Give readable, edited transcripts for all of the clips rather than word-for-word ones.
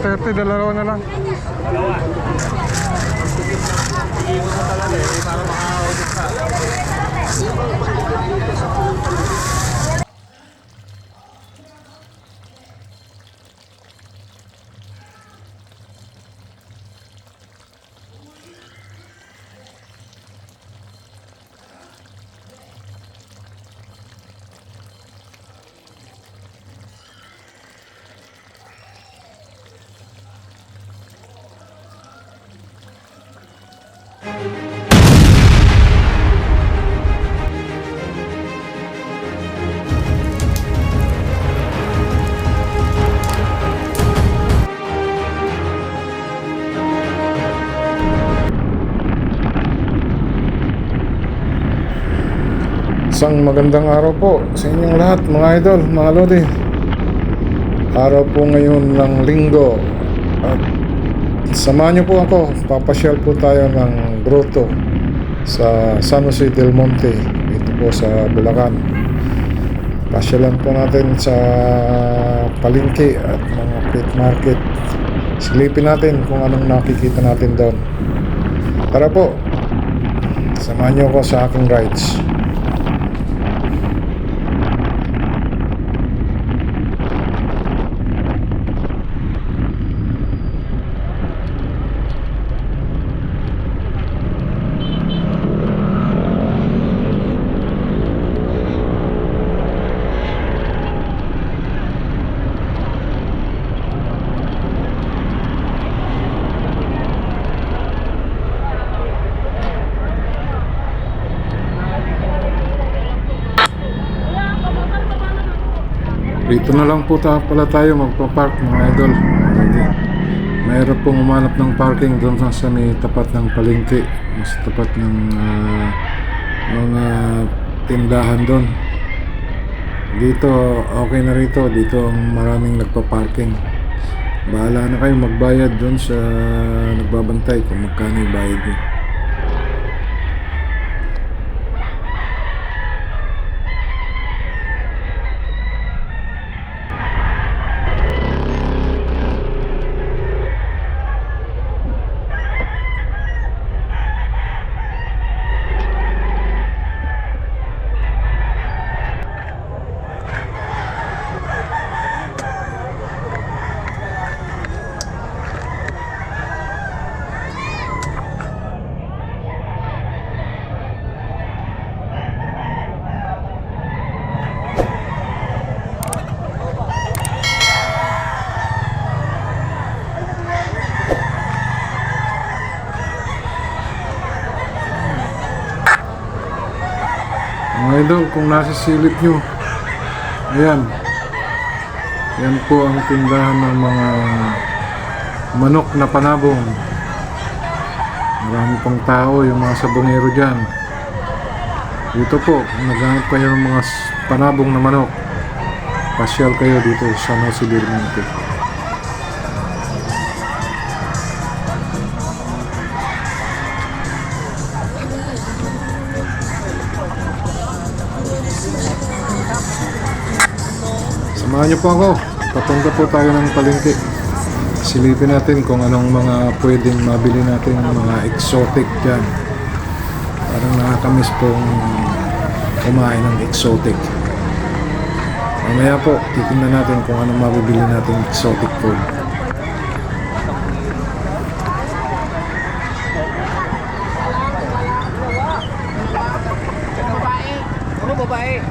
230, dalawa na lang. Dalawa. Hindi mo na talaga eh, para makausap ka. Isang magandang araw po sa inyong lahat mga idol, mga lodi. Araw po ngayon ng linggo at samahan niyo po ako. Papasyal po tayo ng grotto sa San Jose del Monte, dito po sa Bulacan. Pasyalan po natin sa palengke at mga pet market. Silipin natin kung anong nakikita natin doon. Tara po, samahan niyo ako sa aking rides. Dito na lang po pala tayo magpa-park mga idol. Mayroon pong umanap ng parking doon sa may tapat ng palengke, mas tapat ng mga tindahan doon. Dito okay na rito, dito ang maraming nagpa-parking. Bahala na kayo magbayad doon sa nagbabantay kung magkano yung bayad niyo. Mga idol, kung nasisilip nyo, ayan, yan po ang tindahan ng mga manok na panabong. Marami pang tao, yung mga sabongero dyan. Dito po, naghanap kayo ng mga panabong na manok, pasyal kayo dito sa San Jose del Monte. Samahan niyo po ako. Papunta po tayo ng palengke. Silipin natin kung anong mga pwedeng mabili natin, mga exotic dyan. Parang nakakamiss pong kumain ng exotic. Mamaya po, titingnan natin kung anong mabibili natin exotic food. Ano babae?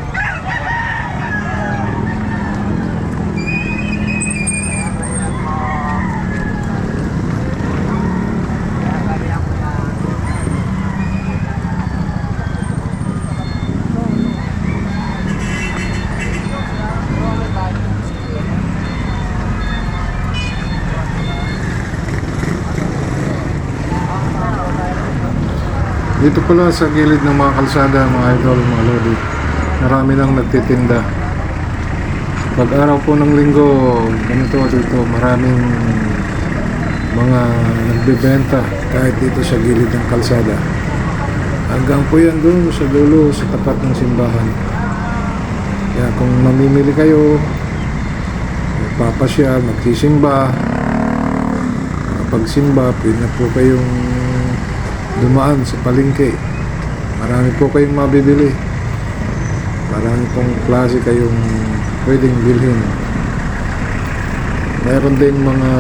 Dito pala sa gilid ng mga kalsada, mga idol, mga lodi, marami nang nagtitinda. Pag araw po ng linggo, ganito dito, maraming mga nagbebenta kahit dito sa gilid ng kalsada. Hanggang po yan doon sa dulo, sa tapat ng simbahan. Kaya kung mamimili kayo, papasyal, magsisimba, pagsimba, pwede na po kayong dumaan sa palengke. Marami po kayong mabibili. Marami pong klase kayong pwedeng bilhin. Meron din mga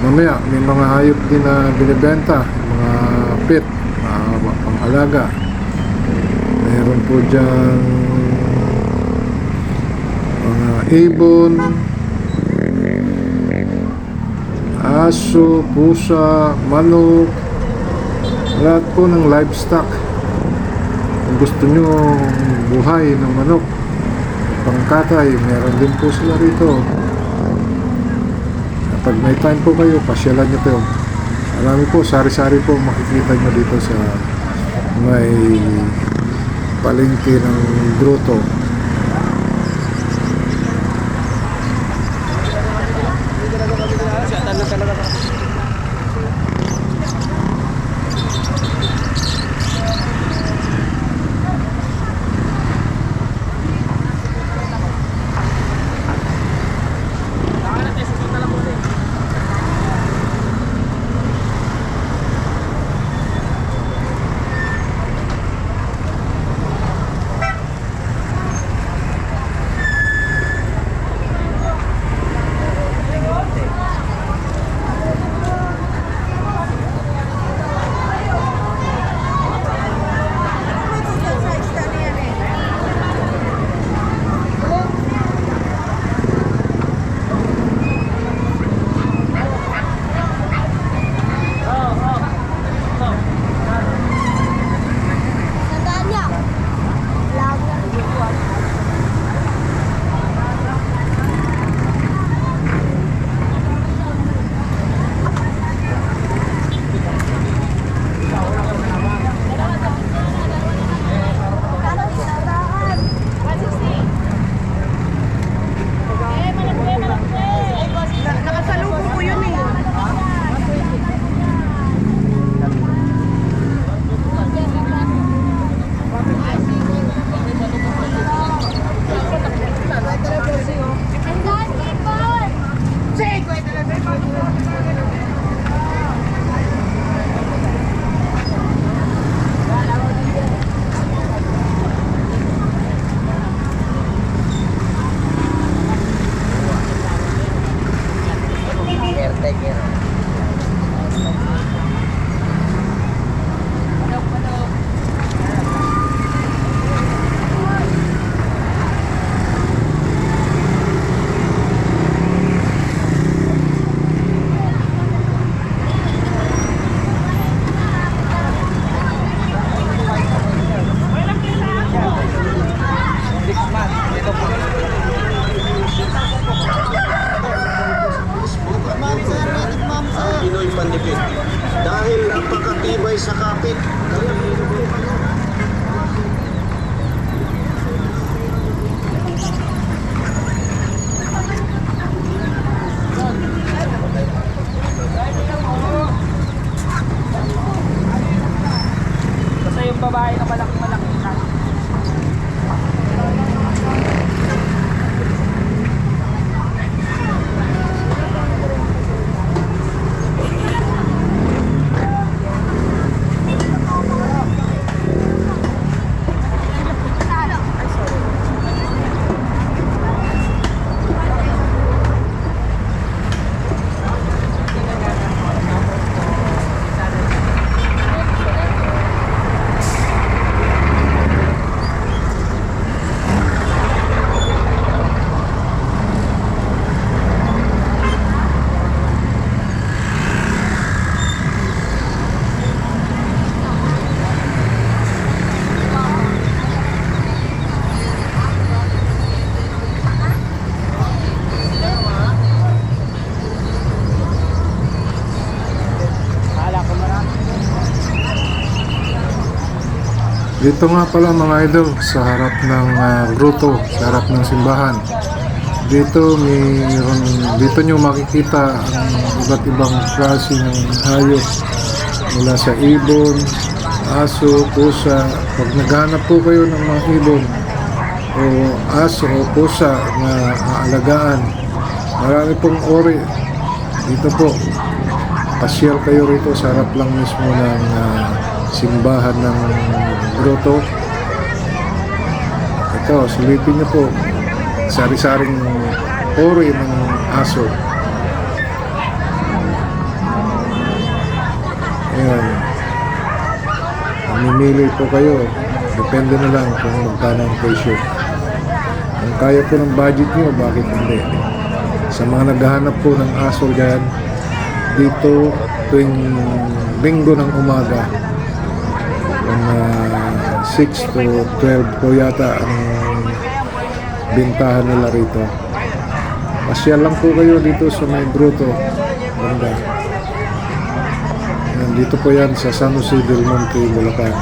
mamaya, may mga hayop din na binibenta, mga pet, mga pang-alaga. Meron po dyan mga ibon, aso, pusa, manok, lahat po ng livestock. Kung gusto nyo buhay ng manok, pangkatay, meron din po sila rito. Kapag may time po kayo, pasyalan nyo po. Marami po, sari-sari po makikita nyo dito sa may palengke ng Grotto. Nakasalubong ko yun eh. Pinoy Pandipid dahil ang pagkatibay sa kapit. Basta yung babae na malaki-malaki na. Dito nga pala mga idol, sa harap ng grotto, sa harap ng simbahan. Dito dito nyo makikita ang iba't ibang klase ng hayop mula sa ibon, aso, pusa. Pag naghanap po kayo ng mga ibon o aso o pusa na aalagaan, marami pong ori Dito po, pasyal kayo rito sa harap lang mismo ng simbahan ng grotto. Ito, silipin niyo po, sari-saring uri ng aso. Ayan. Mamimili po kayo. Depende na lang kung magkano ang presyo. Kung kaya po ng budget nyo, bakit hindi? Sa mga naghahanap po ng aso dyan, dito tuwing linggo ng umaga, from 6 to 12 po yata ang bintahan nila rito. Pasyal lang po kayo dito sa may grotto. Ganda. Dito po yan sa San Jose del Monte, Bulacan.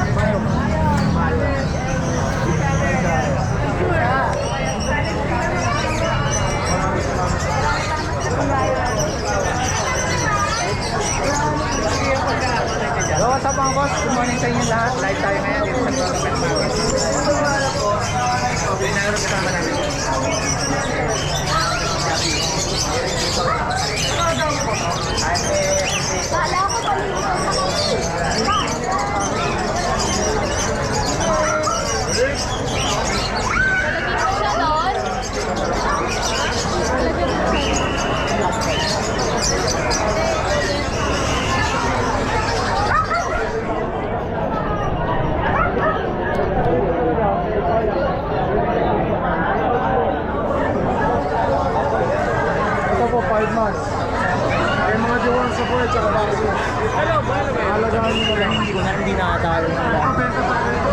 What's up mga boss? Good morning sa inyo lahat. Live tayo ngayon dito sa Grotto Pet Market. Kasama namin. Ito po, 5 months. May mga jowan sa buhay, tsaka vaccine. Hello, mahalagaan nyo lang. Hindi nakatalo na lang. Benta pa rin ito.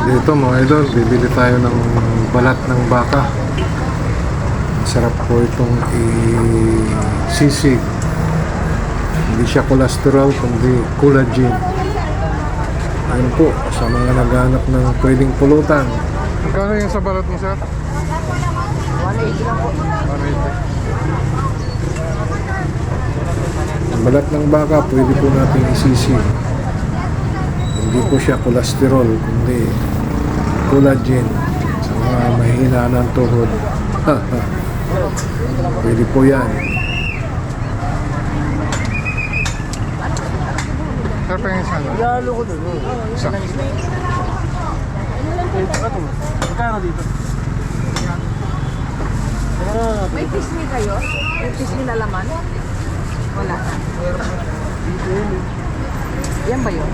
Dito mga idol, bibili tayo ng balat ng baka. Sarap po itong isisig. Hindi siya cholesterol, kundi collagen. Ayun po, sa mga naghanap ng pwedeng pulutan. Magkano yung sa balat mo, sir? 180 lang po. 180. Ang balat ng baka, pwede po natin isisig. Hindi po siya cholesterol, kundi collagen sa mga mahina ng tuhod. Pwede po yan. Sir, pengin siya. Lalo ko dun. Isa. Magkano dito? May pisngi kayo? May pisngi na laman? Wala. Yan ba yun?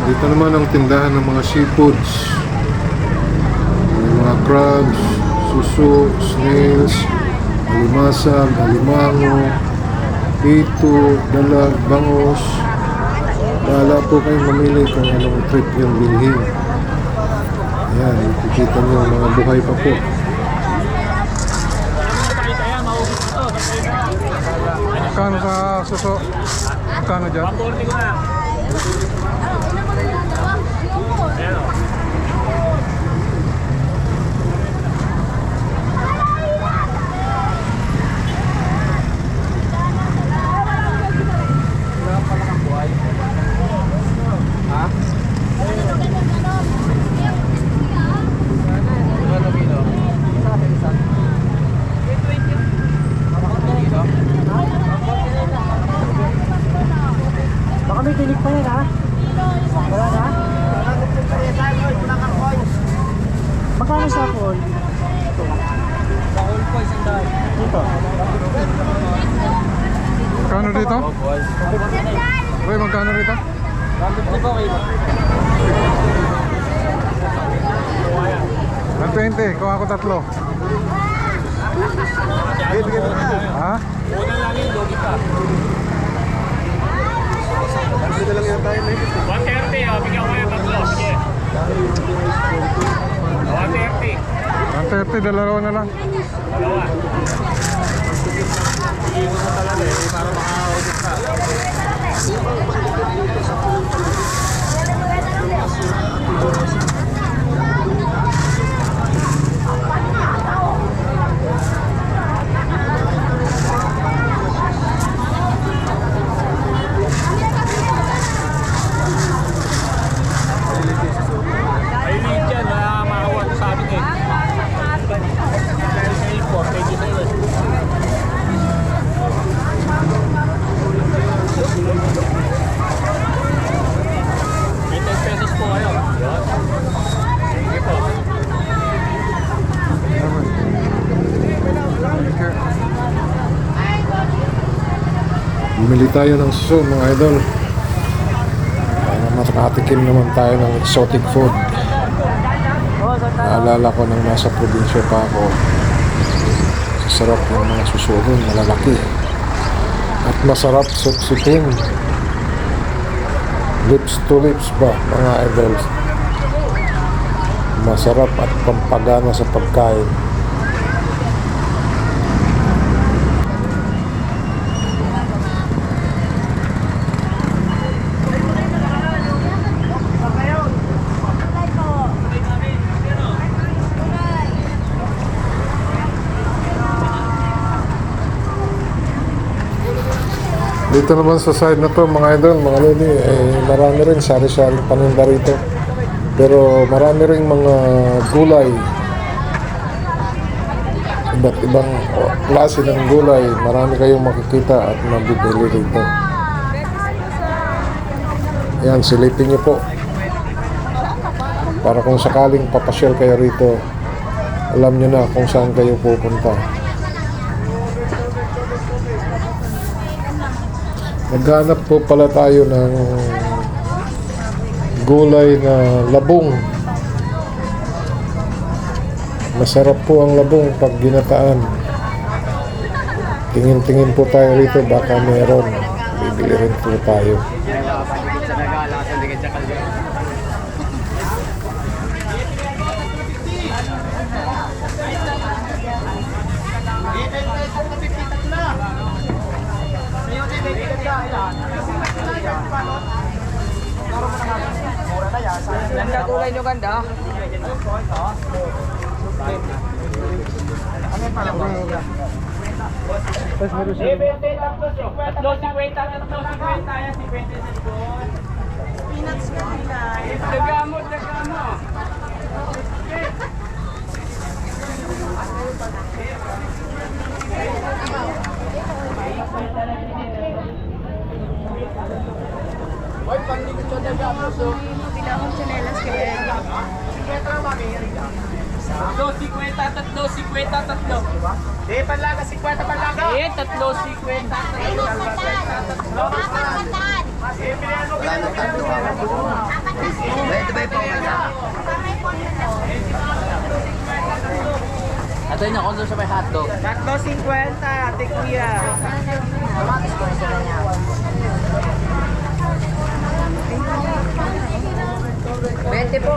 Dito naman ang tindahan ng mga seafoods. May mga crabs, suso, snails, alimasag, alimango, ito, dalag, bangos. Bahala po kayong mamili kung anong trip yung bilhin. Ayan, nakikita nyo mga buhay pa po. Magkano sa suso? Magkano dyan? Baka may tinig pa yan ha? Wala na? Magkano sa pool? Sa pool po, isang dahil. Dito? Magkano dito? Uy, magkano rito? 150 po kayo. 120, kuha ko tatlo. Ha? Una lang yung logi ka. Dito lang yata yun eh. 130, bigyan ko yung tatlo. Sige. 130. 130, dalawa na lang. Dalawa. Iiwan mo talaga eh, para makakaudit ka. Ay, lead dyan na makakuha ito sa amin eh. Dahil sa import, thank you sa'yo eh. May 10 pesos po kayo. Yun. Sige po. Bumili tayo ng suso mga idol. Para makatikim naman tayo ng exotic food. Naalala ko nang nasa probinsya pa ako. Sa sarap ng mga suso dun, malalaki. At masarap suksipin. Lips to lips ba mga idol? Masarap at pampagana sa pagkain. Dito naman sa side na to mga idol, mga lodi, marami rin sari-sari paninda rito. Pero marami rin mga gulay. Iba't ibang klase ng gulay. Marami kayong makikita at mabibili rito. Yan, silipin niyo po. Para kung sakaling papasyal kayo rito, alam niyo na kung saan kayo pupunta. Naghanap po pala tayo ng gulay na labong. Masarap po ang labong pag ginataan. Tingin-tingin po tayo rito, baka meron. Bibili rin po tayo. Ganda kulay nyo, ganda. Bilangong tsinelas kaya. Tatlo, 50, tatlo, 50, tatlo. Eh, panlaga, 50 panlaga. Eh, tatlo, 50, tatlo. Atay na, kung doon sa may hotdog. Tatlo, 50, ate kuya. Bente po.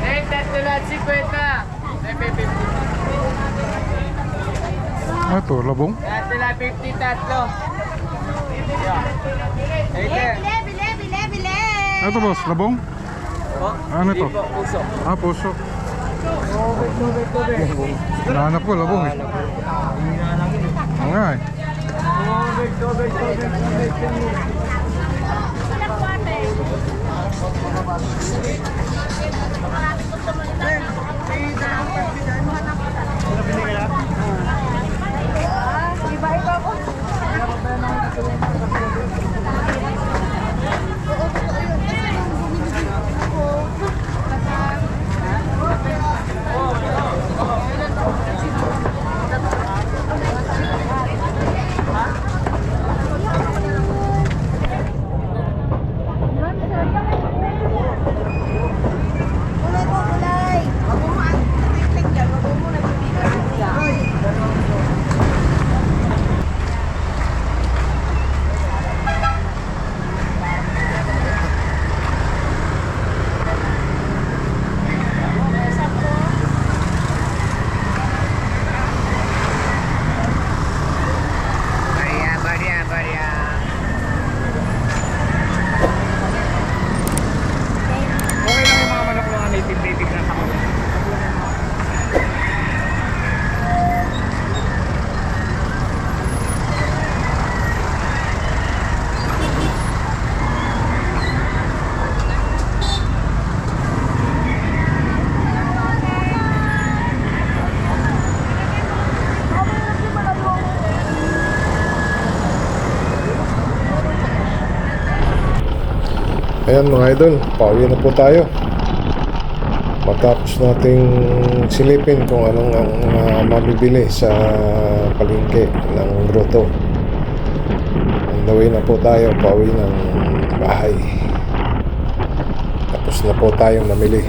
Eh, tatlo lahat, 50. Ito, labong. Tatlo lahat, 50, tatlo. Bile. Ito boss, labong? Ano ito? Puso. Puso. Hinahanap ko, labong eh. Oo nga eh. Iba po. Ayan mga idol, pauwi na po tayo. Matapos nating silipin kung anong ang mabibili sa palengke ng grotto. On the way na po tayo, pauwi ng bahay. Tapos na po tayong namili.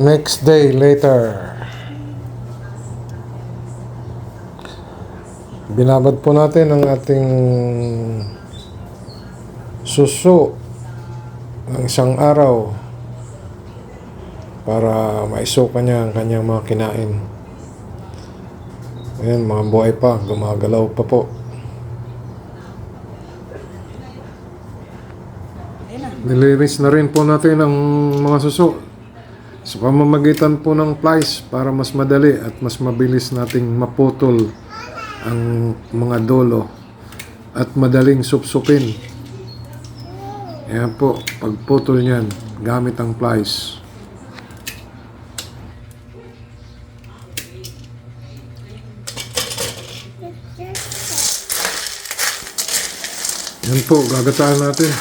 Next day later. Binabad po natin ang ating suso ng isang araw para maisuka niya ang kanyang mga kinain. Ayan, mga buhay pa, gumagalaw pa po. Nilinis na rin po natin ang mga suso sa pamamagitan po ng plies para mas madali at mas mabilis nating maputol ang mga dulo at madaling supsupin. Ayan po, pagputol niyan gamit ang plies. Yan po, gagataan natin.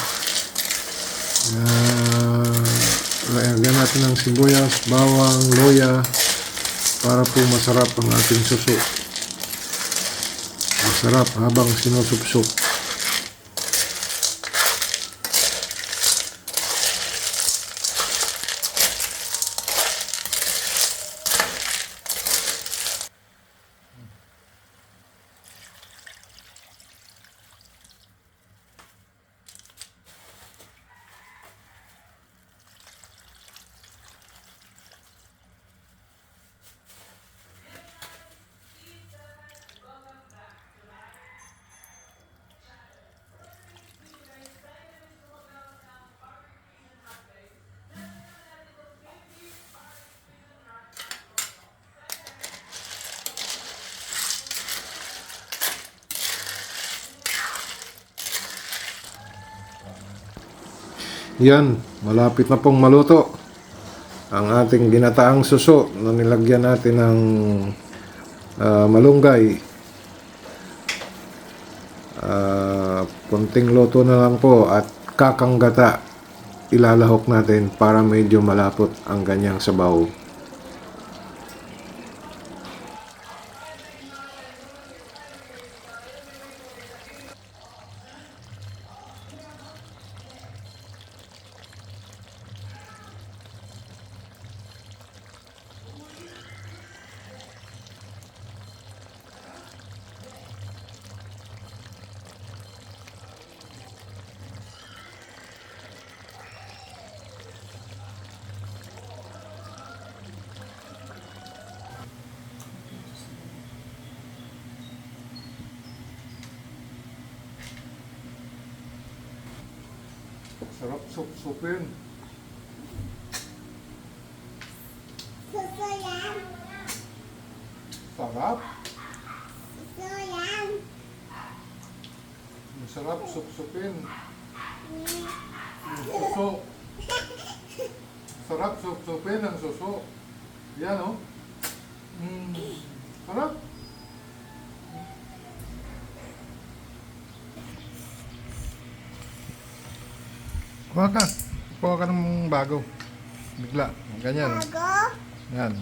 Lagyan natin ng sibuyas, bawang, loya para po masarap ang ating suso. Masarap habang sinusupsup. Yan, malapit na pong maluto ang ating ginataang suso na nilagyan natin ng malunggay. Konting luto na lang po at kakanggata ilalahok natin para medyo malapot ang ganyang sabaw. Sarap supsupin. Suso yan. Sarap. Suso yan. Sarap supsupin. Yung suso. Sarap supsupin ang suso. Yan o. Sarap. Kuha ka. Kuha ka ng bago. Bigla. Ganyan. Bago. Yan.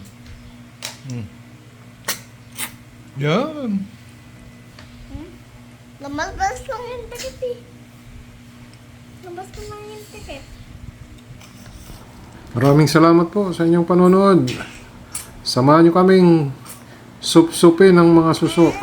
Yan. Lumabas lang yung tikit eh. Lumabas ko lang yung tikit. Maraming salamat po sa inyong panonood. Samahan nyo kaming supsupin ng mga suso.